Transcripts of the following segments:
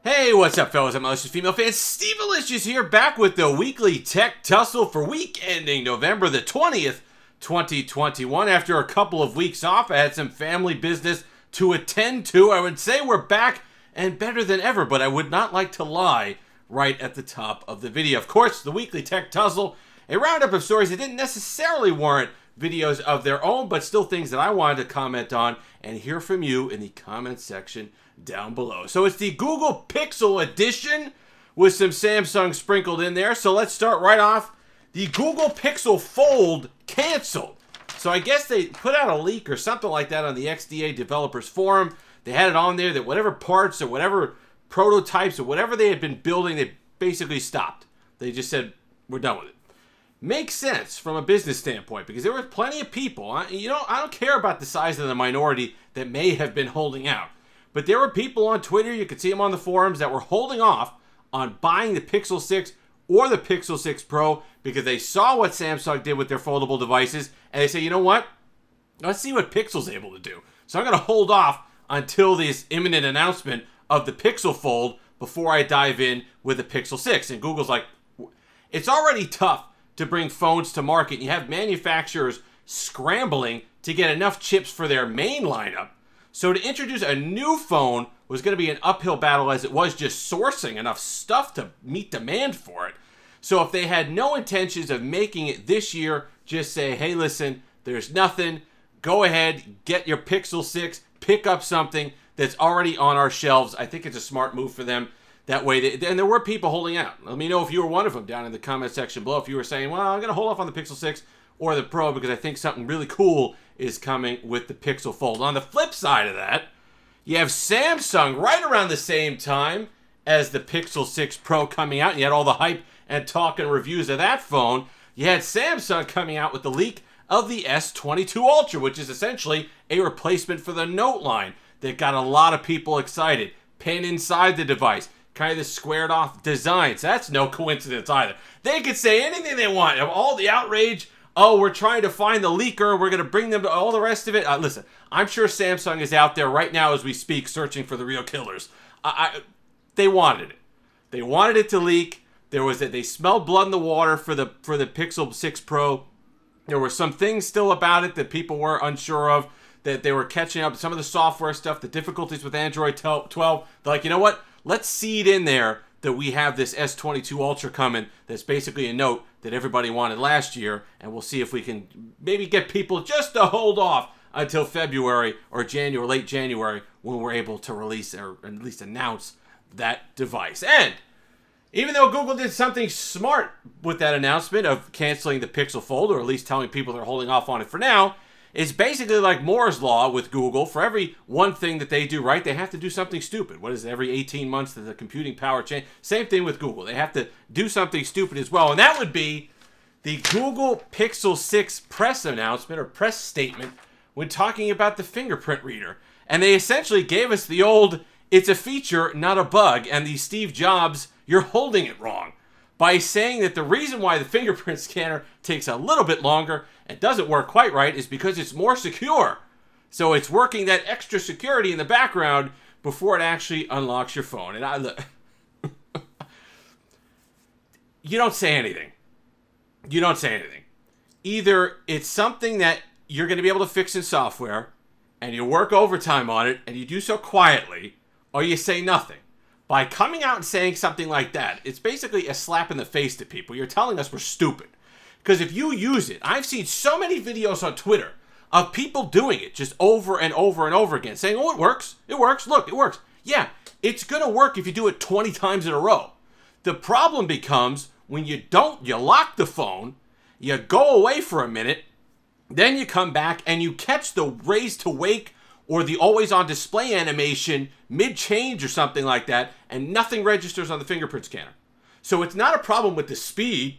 Hey, what's up, fellas? I'm Malicious Female Fan Steve Malicious here, back with the Weekly Tech Tussle for week ending November the 20th, 2021. After a couple of weeks off, I had some family business to attend to. I would say we're back and better than ever, but I would not like to lie right at the top of the video. Of course, the Weekly Tech Tussle, a roundup of stories that didn't necessarily warrant videos of their own, but still things that I wanted to comment on and hear from you in the comment section down below. So it's the Google Pixel edition with some Samsung sprinkled in there. So let's start right off. The Google Pixel Fold canceled. So I guess they put out a leak or something like that on the XDA developers forum. They had it on there that whatever parts or whatever prototypes or whatever they had been building, they basically stopped. They just said, we're done with it. Makes sense from a business standpoint because there were plenty of people. I don't care about the size of the minority that may have been holding out. But there were people on Twitter, you could see them on the forums, that were holding off on buying the Pixel 6 or the Pixel 6 Pro because they saw what Samsung did with their foldable devices, and they say, you know what? Let's see what Pixel's able to do. So I'm going to hold off until this imminent announcement of the Pixel Fold before I dive in with the Pixel 6. And Google's like, it's already tough to bring phones to market. You have manufacturers scrambling to get enough chips for their main lineup. So to introduce a new phone was going to be an uphill battle as it was just sourcing enough stuff to meet demand for it. So if they had no intentions of making it this year, just say, hey, listen, there's nothing. Go ahead, get your Pixel 6, pick up something that's already on our shelves. I think it's a smart move for them. That way, and there were people holding out. Let me know if you were one of them down in the comment section below. If you were saying, well, I'm going to hold off on the Pixel 6 or the Pro because I think something really cool is coming with the Pixel Fold. On the flip side of that, you have Samsung right around the same time as the Pixel 6 Pro coming out. You had all the hype and talk and reviews of that phone. You had Samsung coming out with the leak of the S22 Ultra, which is essentially a replacement for the Note line that got a lot of people excited. Pen inside the device. Kind of the squared off designs. That's no coincidence either. They could say anything they want. All the outrage. Oh, we're trying to find the leaker. We're going to bring them to all the rest of it. Listen, I'm sure Samsung is out there right now as we speak searching for the real killers. They wanted it. They wanted it to leak. They smelled blood in the water for the Pixel 6 Pro. There were some things still about it that people were unsure of, that they were catching up. Some of the software stuff, the difficulties with Android 12. They're like, you know what? Let's seed in there that we have this S22 Ultra coming that's basically a Note that everybody wanted last year, and we'll see if we can maybe get people just to hold off until February or January, late January, when we're able to release or at least announce that device. And even though Google did something smart with that announcement of canceling the Pixel Fold, or at least telling people they're holding off on it for now, it's basically like Moore's Law with Google. For every one thing that they do right, they have to do something stupid. What is it, every 18 months that the computing power change? Same thing with Google. They have to do something stupid as well. And that would be the Google Pixel 6 press announcement or press statement when talking about the fingerprint reader. And they essentially gave us the old, it's a feature, not a bug, and the Steve Jobs, you're holding it wrong, by saying that the reason why the fingerprint scanner takes a little bit longer and doesn't work quite right is because it's more secure. So it's working that extra security in the background before it actually unlocks your phone. And you don't say anything. You don't say anything. Either it's something that you're going to be able to fix in software and you work overtime on it and you do so quietly, or you say nothing. By coming out and saying something like that, it's basically a slap in the face to people. You're telling us we're stupid. Because if you use it, I've seen so many videos on Twitter of people doing it just over and over and over again, saying, oh, it works. It works. Look, it works. Yeah, it's going to work if you do it 20 times in a row. The problem becomes when you don't, you lock the phone, you go away for a minute, then you come back and you catch the raise to wake or the always on display animation mid-change or something like that, and nothing registers on the fingerprint scanner. So it's not a problem with the speed.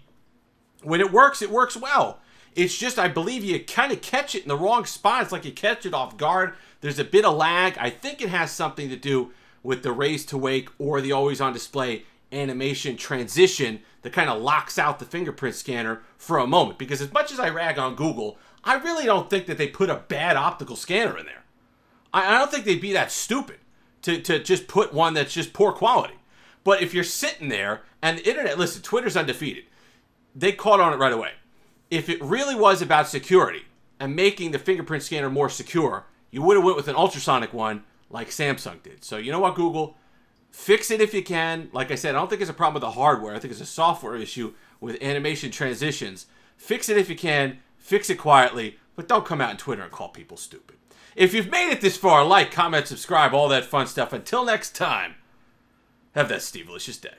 When it works well. It's just, I believe you kind of catch it in the wrong spot. It's like you catch it off guard. There's a bit of lag. I think it has something to do with the raise to wake or the always on display animation transition that kind of locks out the fingerprint scanner for a moment. Because as much as I rag on Google, I really don't think that they put a bad optical scanner in there. I don't think they'd be that stupid to just put one that's just poor quality. But if you're sitting there, and the internet, listen, Twitter's undefeated. They caught on it right away. If it really was about security and making the fingerprint scanner more secure, you would have went with an ultrasonic one like Samsung did. So you know what, Google? Fix it if you can. Like I said, I don't think it's a problem with the hardware. I think it's a software issue with animation transitions. Fix it if you can. Fix it quietly. But don't come out on Twitter and call people stupid. If you've made it this far, like, comment, subscribe, all that fun stuff. Until next time, have that Steve-alicious day.